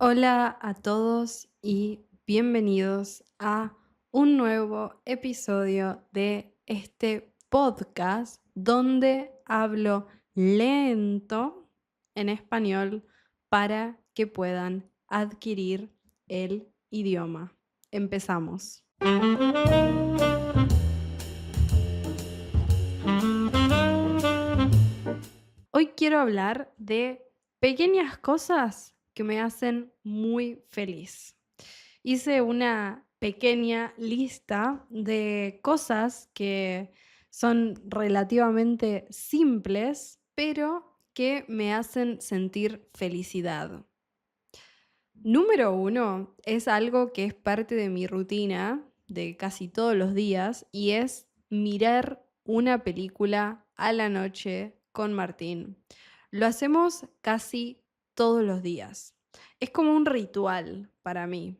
Hola a todos y bienvenidos a un nuevo episodio de este podcast donde hablo lento en español para que puedan adquirir el idioma. Empezamos. Hoy quiero hablar de pequeñas cosas que me hacen muy feliz. Hice una pequeña lista de cosas que son relativamente simples, pero que me hacen sentir felicidad. Número uno es algo que es parte de mi rutina de casi todos los días y es mirar una película a la noche con Martín. Lo hacemos casi todos los días. Es como un ritual para mí.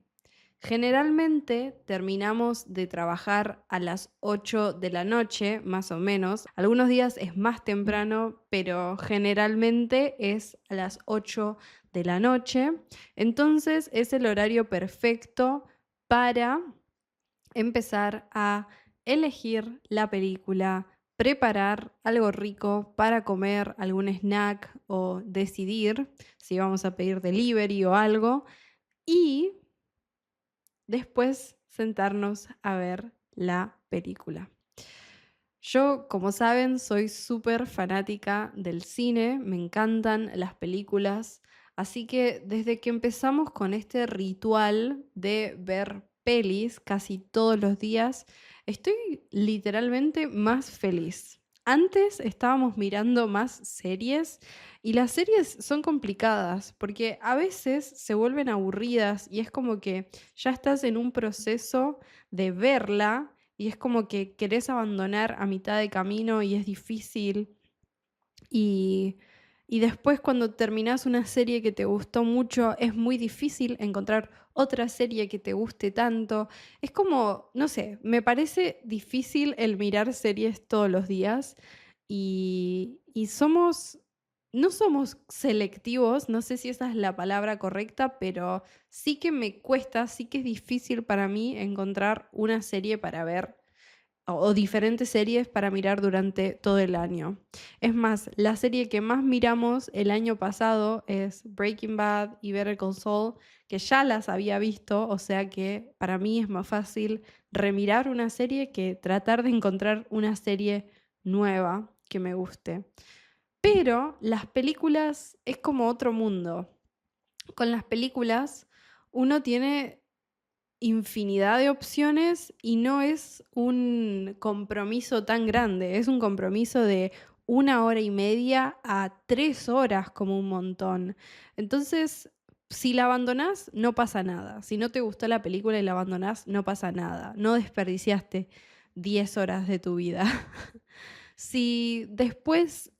Generalmente terminamos de trabajar a las 8 de la noche, más o menos. Algunos días es más temprano, pero generalmente es a las 8 de la noche. Entonces es el horario perfecto para empezar a elegir la película, preparar algo rico para comer, algún snack o decidir si vamos a pedir delivery o algo. Y después sentarnos a ver la película. Yo, como saben, soy súper fanática del cine, me encantan las películas, así que desde que empezamos con este ritual de ver pelis casi todos los días, estoy literalmente más feliz. Antes estábamos mirando más series y las series son complicadas porque a veces se vuelven aburridas y es como que ya estás en un proceso de verla y es como que querés abandonar a mitad de camino y es difícil. Y, y después cuando terminás una serie que te gustó mucho, es muy difícil encontrar otra serie que te guste tanto. Es como, no sé, me parece difícil el mirar series todos los días y no somos selectivos, no sé si esa es la palabra correcta, pero sí que me cuesta, sí que es difícil para mí encontrar una serie para ver o diferentes series para mirar durante todo el año. Es más, la serie que más miramos el año pasado es Breaking Bad y Better Call Saul, que ya las había visto, o sea que para mí es más fácil remirar una serie que tratar de encontrar una serie nueva que me guste. Pero las películas es como otro mundo. Con las películas uno tiene infinidad de opciones y no es un compromiso tan grande, es un compromiso de 1 hora y media a 3 horas como un montón. Entonces, si la abandonás, no pasa nada. Si no te gustó la película y la abandonás, no pasa nada. No desperdiciaste 10 horas de tu vida. Si después,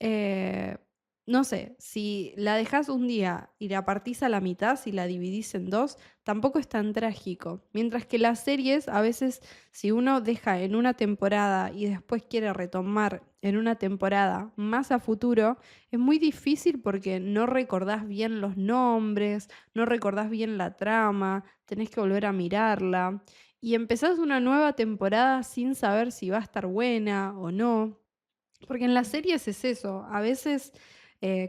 no sé, si la dejás un día y la partís a la mitad, si la dividís en dos, tampoco es tan trágico. Mientras que las series, a veces, si uno deja en una temporada y después quiere retomar en una temporada más a futuro, es muy difícil porque no recordás bien los nombres, no recordás bien la trama, tenés que volver a mirarla. Y empezás una nueva temporada sin saber si va a estar buena o no. Porque en las series es eso, a veces,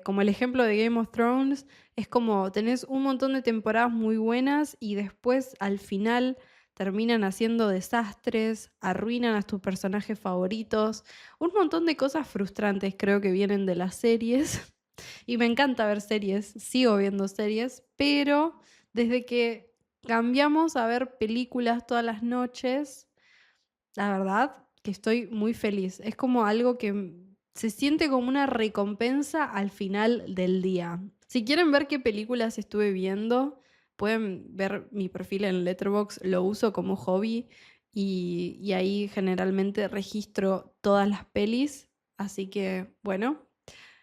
como el ejemplo de Game of Thrones, es como tenés un montón de temporadas muy buenas y después al final terminan haciendo desastres, arruinan a tus personajes favoritos, un montón de cosas frustrantes creo que vienen de las series. Y me encanta ver series, sigo viendo series, pero desde que cambiamos a ver películas todas las noches, la verdad que estoy muy feliz. Es como algo que se siente como una recompensa al final del día. Si quieren ver qué películas estuve viendo, pueden ver mi perfil en Letterboxd, lo uso como hobby y ahí generalmente registro todas las pelis. Así que, bueno,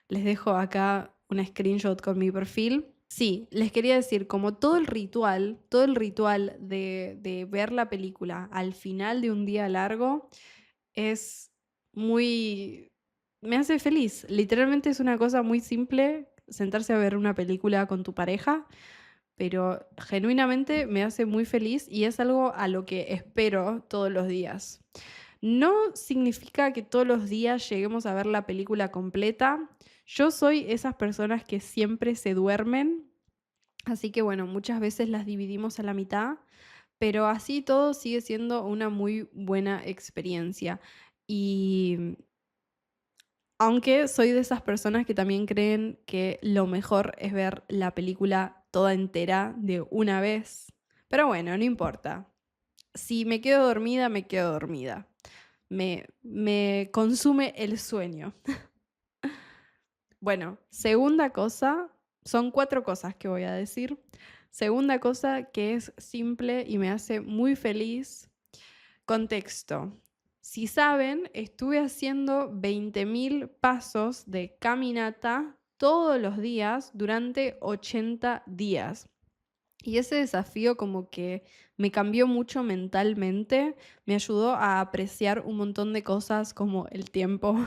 les dejo acá un screenshot con mi perfil. Sí, les quería decir, como todo el ritual de ver la película al final de un día largo es muy... me hace feliz. Literalmente es una cosa muy simple sentarse a ver una película con tu pareja, pero genuinamente me hace muy feliz y es algo a lo que espero todos los días. No significa que todos los días lleguemos a ver la película completa. Yo soy esas personas que siempre se duermen, así que bueno, muchas veces las dividimos a la mitad, pero así todo sigue siendo una muy buena experiencia. Y aunque soy de esas personas que también creen que lo mejor es ver la película toda entera de una vez. Pero bueno, no importa. Si me quedo dormida, me quedo dormida. Me consume el sueño. Bueno, segunda cosa, son 4 cosas que voy a decir. Segunda cosa que es simple y me hace muy feliz. Contexto. Si saben, estuve haciendo 20.000 pasos de caminata todos los días durante 80 días. Y ese desafío como que me cambió mucho mentalmente, me ayudó a apreciar un montón de cosas como el tiempo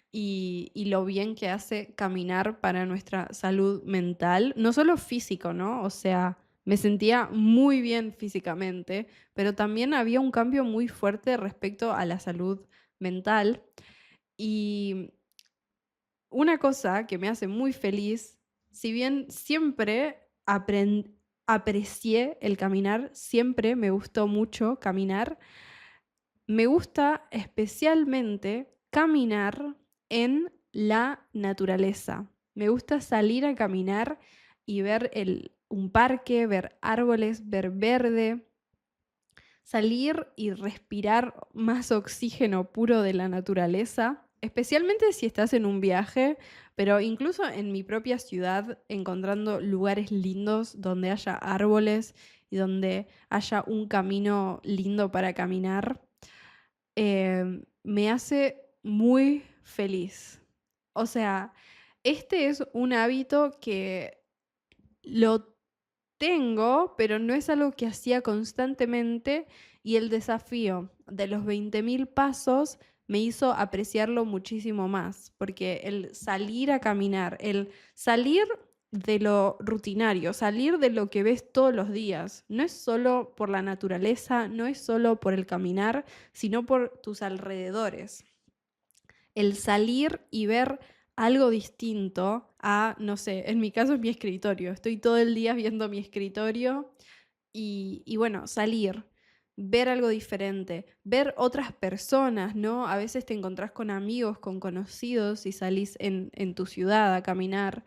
y lo bien que hace caminar para nuestra salud mental, no solo físico, ¿no? O sea, me sentía muy bien físicamente, pero también había un cambio muy fuerte respecto a la salud mental. Y una cosa que me hace muy feliz, si bien siempre aprecié el caminar, siempre me gustó mucho caminar, me gusta especialmente caminar en la naturaleza. Me gusta salir a caminar y ver un parque, ver árboles, ver verde, salir y respirar más oxígeno puro de la naturaleza, especialmente si estás en un viaje, pero incluso en mi propia ciudad, encontrando lugares lindos donde haya árboles y donde haya un camino lindo para caminar, me hace muy feliz. O sea, este es un hábito que lo tengo, pero no es algo que hacía constantemente y el desafío de los 20.000 pasos me hizo apreciarlo muchísimo más, porque el salir a caminar, el salir de lo rutinario, salir de lo que ves todos los días, no es solo por la naturaleza, no es solo por el caminar, sino por tus alrededores. El salir y ver algo distinto a, no sé, en mi caso es mi escritorio. Estoy todo el día viendo mi escritorio y bueno, salir, ver algo diferente, ver otras personas, ¿no? A veces te encontrás con amigos, con conocidos y salís en tu ciudad a caminar.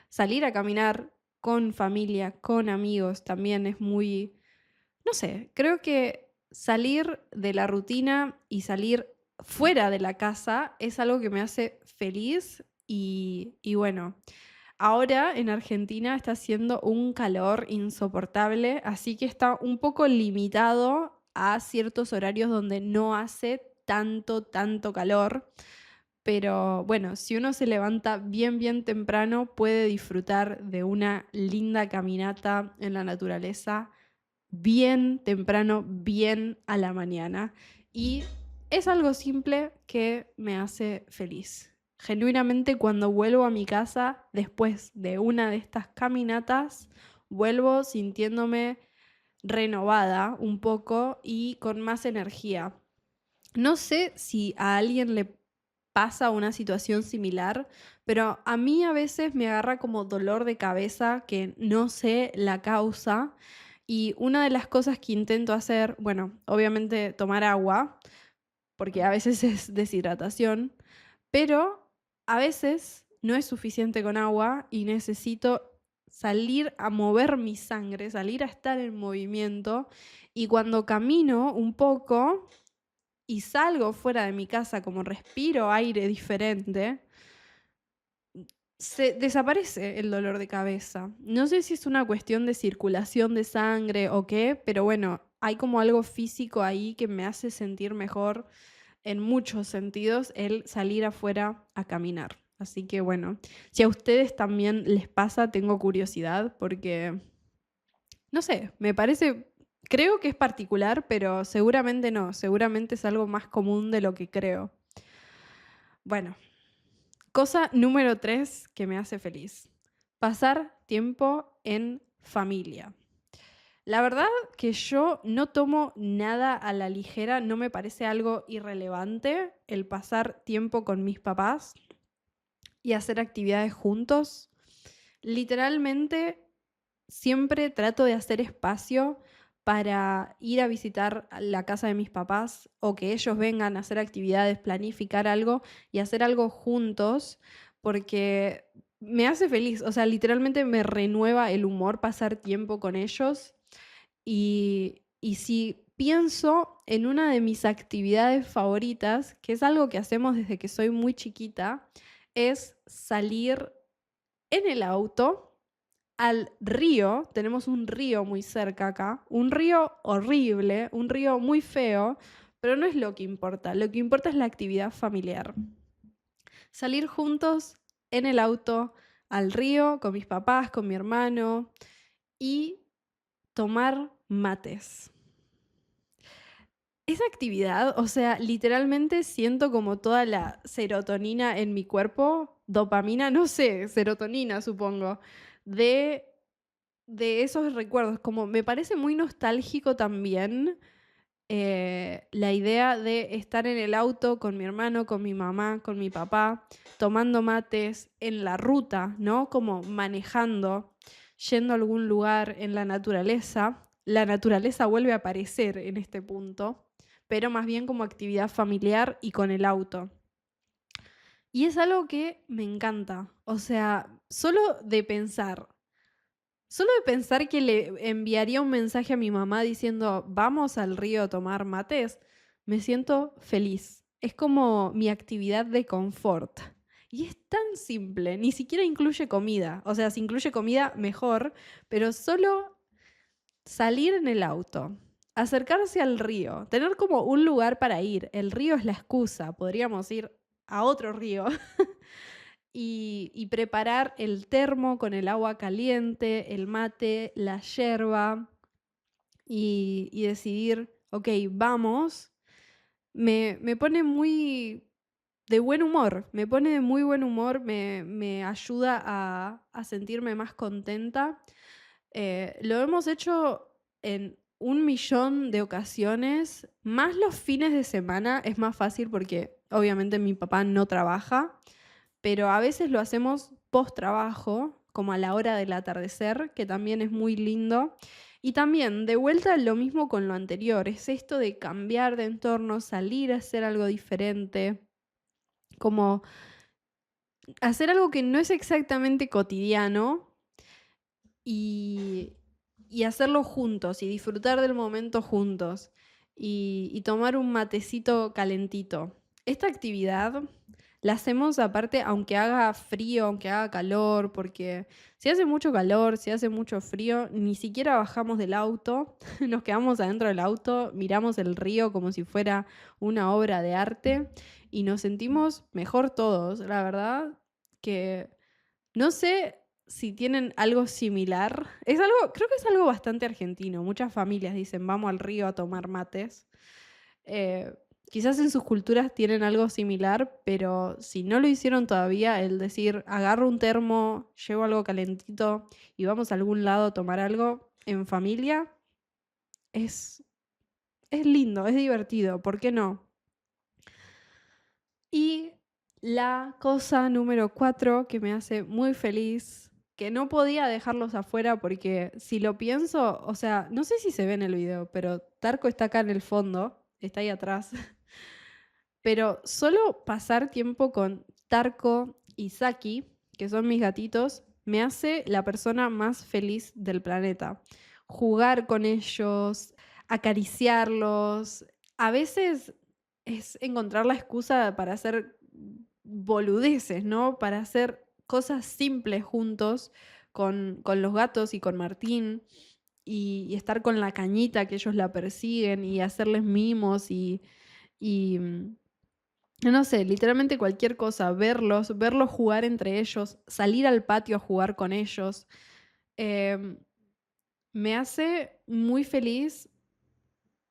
Salir a caminar con familia, con amigos, también es muy, no sé, creo que salir de la rutina y salir fuera de la casa es algo que me hace feliz y bueno, ahora en Argentina está haciendo un calor insoportable, así que está un poco limitado a ciertos horarios donde no hace tanto calor. Pero bueno, si uno se levanta bien temprano, puede disfrutar de una linda caminata en la naturaleza bien temprano, bien a la mañana. Y es algo simple que me hace feliz. Genuinamente cuando vuelvo a mi casa después de una de estas caminatas, vuelvo sintiéndome renovada un poco y con más energía. No sé si a alguien le pasa una situación similar, pero a mí a veces me agarra como dolor de cabeza que no sé la causa y una de las cosas que intento hacer, bueno, obviamente tomar agua, porque a veces es deshidratación, pero a veces no es suficiente con agua y necesito salir a mover mi sangre, salir a estar en movimiento y cuando camino un poco y salgo fuera de mi casa, como respiro aire diferente, se desaparece el dolor de cabeza. No sé si es una cuestión de circulación de sangre o qué, pero bueno, hay como algo físico ahí que me hace sentir mejor en muchos sentidos el salir afuera a caminar. Así que bueno, si a ustedes también les pasa, tengo curiosidad porque, no sé, me parece, creo que es particular, pero seguramente no, seguramente es algo más común de lo que creo. Bueno, cosa número 3 que me hace feliz. Pasar tiempo en familia. La verdad que yo no tomo nada a la ligera, no me parece algo irrelevante el pasar tiempo con mis papás y hacer actividades juntos. Literalmente siempre trato de hacer espacio para ir a visitar la casa de mis papás o que ellos vengan a hacer actividades, planificar algo y hacer algo juntos, porque me hace feliz, o sea, literalmente me renueva el humor pasar tiempo con ellos. Y si pienso en una de mis actividades favoritas, que es algo que hacemos desde que soy muy chiquita, es salir en el auto al río. Tenemos un río muy cerca acá, un río horrible, un río muy feo, pero no es lo que importa. Lo que importa es la actividad familiar. Salir juntos en el auto al río con mis papás, con mi hermano y tomar mates. Esa actividad, o sea, literalmente siento como toda la serotonina en mi cuerpo, dopamina, no sé, serotonina supongo, de, de esos recuerdos. Como me parece muy nostálgico también la idea de estar en el auto con mi hermano, con mi mamá, con mi papá, tomando mates en la ruta, ¿no? Como manejando, yendo a algún lugar en la naturaleza. La naturaleza vuelve a aparecer en este punto, pero más bien como actividad familiar y con el auto. Y es algo que me encanta. O sea, solo de pensar que le enviaría un mensaje a mi mamá diciendo, vamos al río a tomar mates, me siento feliz. Es como mi actividad de confort. Y es tan simple, ni siquiera incluye comida. O sea, si incluye comida, mejor, pero solo salir en el auto, acercarse al río, tener como un lugar para ir. El río es la excusa, podríamos ir a otro río y preparar el termo con el agua caliente, el mate, la yerba y decidir, ok, vamos, me pone muy de buen humor, me pone de muy buen humor, me ayuda a sentirme más contenta. Lo hemos hecho en 1.000.000 de ocasiones, más los fines de semana es más fácil porque obviamente mi papá no trabaja, pero a veces lo hacemos post trabajo, como a la hora del atardecer, que también es muy lindo. Y también, de vuelta, lo mismo con lo anterior, es esto de cambiar de entorno, salir a hacer algo diferente, como hacer algo que no es exactamente cotidiano y, y hacerlo juntos y disfrutar del momento juntos y tomar un matecito calentito. Esta actividad la hacemos aparte aunque haga frío, aunque haga calor, porque si hace mucho calor, si hace mucho frío, ni siquiera bajamos del auto, nos quedamos adentro del auto, miramos el río como si fuera una obra de arte y nos sentimos mejor todos. La verdad que no sé si tienen algo similar. Es algo, creo que es algo bastante argentino. Muchas familias dicen, vamos al río a tomar mates. Eh, Quizás en sus culturas tienen algo similar, pero si no lo hicieron todavía, el decir, agarro un termo, llevo algo calentito y vamos a algún lado a tomar algo en familia, es, es lindo, es divertido, ¿por qué no? Y la cosa número 4 que me hace muy feliz, que no podía dejarlos afuera porque si lo pienso, o sea, no sé si se ve en el video, pero Tarco está acá en el fondo, está ahí atrás. Pero solo pasar tiempo con Tarco y Saki, que son mis gatitos, me hace la persona más feliz del planeta. Jugar con ellos, acariciarlos. A veces es encontrar la excusa para hacer boludeces, ¿no? Para hacer cosas simples juntos con los gatos y con Martín y estar con la cañita que ellos la persiguen y hacerles mimos y no sé, literalmente cualquier cosa, verlos jugar entre ellos, salir al patio a jugar con ellos, em, me hace muy feliz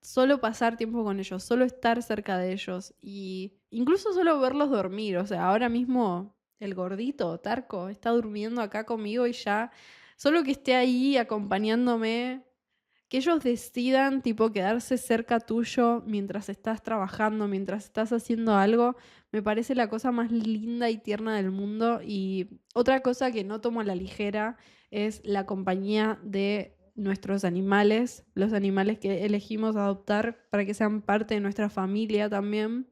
solo pasar tiempo con ellos, solo estar cerca de ellos y incluso solo verlos dormir. O sea, ahora mismo el gordito, Tarco, está durmiendo acá conmigo y ya solo que esté ahí acompañándome, que ellos decidan, tipo, quedarse cerca tuyo mientras estás trabajando, mientras estás haciendo algo, me parece la cosa más linda y tierna del mundo. Y otra cosa que no tomo a la ligera es la compañía de nuestros animales, los animales que elegimos adoptar para que sean parte de nuestra familia también.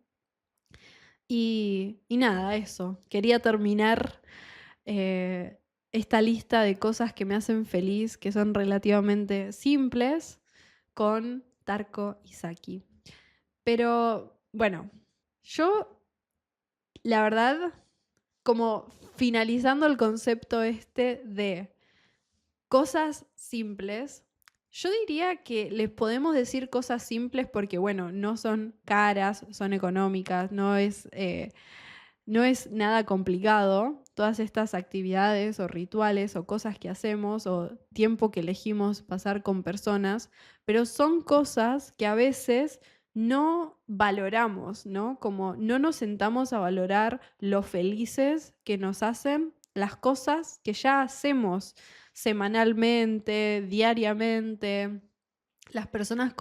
Y nada, eso. Quería terminar eh, esta lista de cosas que me hacen feliz, que son relativamente simples, con Tarko y Saki. Pero bueno, yo, la verdad, como finalizando el concepto este de cosas simples, yo diría que les podemos decir cosas simples porque, bueno, no son caras, son económicas, no es nada complicado. Todas estas actividades o rituales o cosas que hacemos o tiempo que elegimos pasar con personas, pero son cosas que a veces no valoramos, ¿no? Como no nos sentamos a valorar lo felices que nos hacen las cosas que ya hacemos semanalmente, diariamente, las personas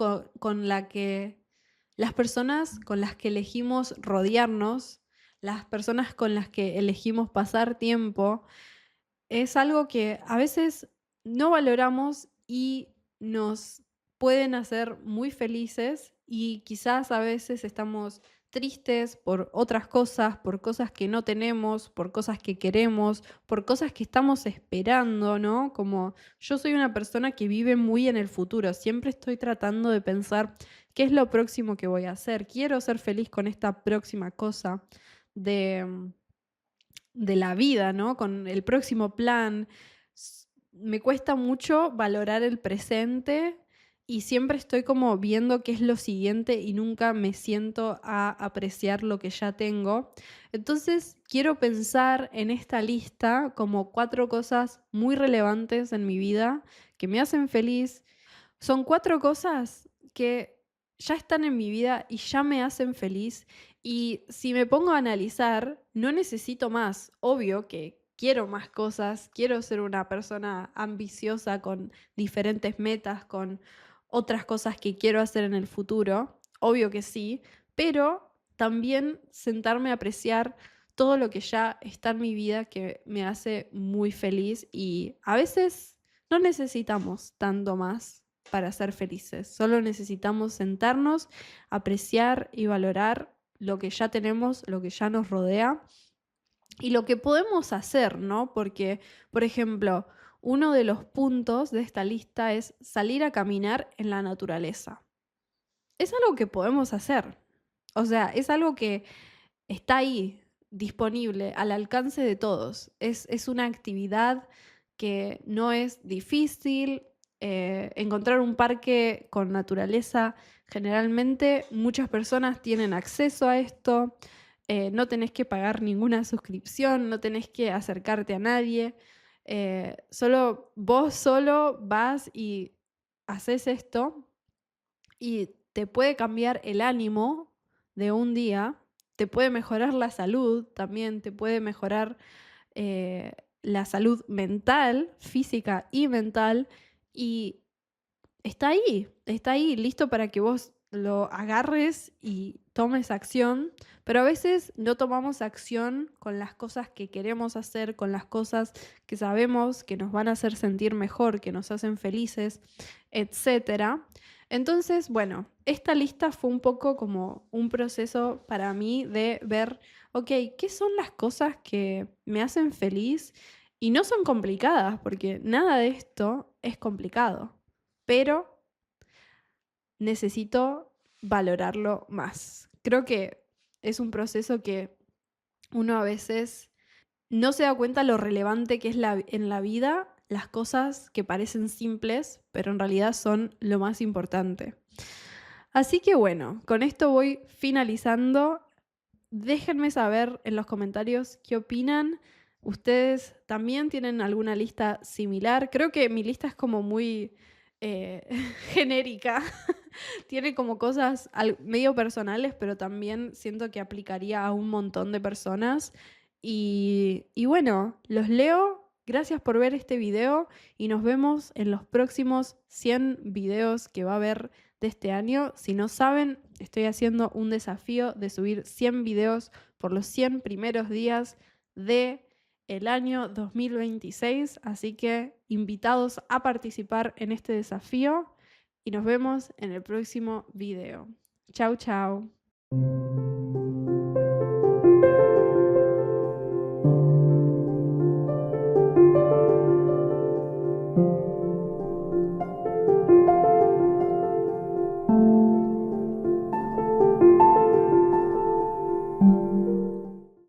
las personas con las que elegimos rodearnos, las personas con las que elegimos pasar tiempo, es algo que a veces no valoramos y nos pueden hacer muy felices, y quizás a veces estamos tristes por otras cosas, por cosas que no tenemos, por cosas que queremos, por cosas que estamos esperando, ¿no? Como yo soy una persona que vive muy en el futuro, siempre estoy tratando de pensar qué es lo próximo que voy a hacer, quiero ser feliz con esta próxima cosa de de la vida, ¿no? Con el próximo plan. Me cuesta mucho valorar el presente y siempre estoy como viendo qué es lo siguiente y nunca me siento a apreciar lo que ya tengo. Entonces, quiero pensar en esta lista como 4 cosas muy relevantes en mi vida que me hacen feliz. Son 4 cosas que ya están en mi vida y ya me hacen feliz, y si me pongo a analizar, no necesito más. Obvio que quiero más cosas, quiero ser una persona ambiciosa con diferentes metas, con otras cosas que quiero hacer en el futuro. Obvio que sí, pero también sentarme a apreciar todo lo que ya está en mi vida que me hace muy feliz, y a veces no necesitamos tanto más para ser felices. Solo necesitamos sentarnos, apreciar y valorar lo que ya tenemos, lo que ya nos rodea y lo que podemos hacer, ¿no? Porque, por ejemplo, uno de los puntos de esta lista es salir a caminar en la naturaleza. Es algo que podemos hacer. O sea, es algo que está ahí, disponible, al alcance de todos. Es una actividad que no es difícil. Encontrar un parque con naturaleza, generalmente muchas personas tienen acceso a esto. No tenés que pagar ninguna suscripción, no tenés que acercarte a nadie. Solo vos solo vas y haces esto, y te puede cambiar el ánimo de un día, te puede mejorar la salud también, te puede mejorar eh, la salud mental, física y mental, y está ahí, listo para que vos lo agarres y tomes acción, pero a veces no tomamos acción con las cosas que queremos hacer, con las cosas que sabemos que nos van a hacer sentir mejor, que nos hacen felices, etcétera. Entonces, bueno, esta lista fue un poco como un proceso para mí de ver, ok, ¿qué son las cosas que me hacen feliz? Y no son complicadas, porque nada de esto es complicado, pero necesito valorarlo más. Creo que es un proceso que uno a veces no se da cuenta lo relevante que es en la vida las cosas que parecen simples, pero en realidad son lo más importante. Así que bueno, con esto voy finalizando. Déjenme saber en los comentarios qué opinan. ¿Ustedes también tienen alguna lista similar? Creo que mi lista es como muy eh, genérica. Tiene como cosas medio personales, pero también siento que aplicaría a un montón de personas. Y bueno, los leo Gracias por ver este video y nos vemos en los próximos 100 videos que va a haber de este año. Si no saben, estoy haciendo un desafío de subir 100 videos por los 100 primeros días del año 2026, así que invitados a participar en este desafío y nos vemos en el próximo video. Chau, chau.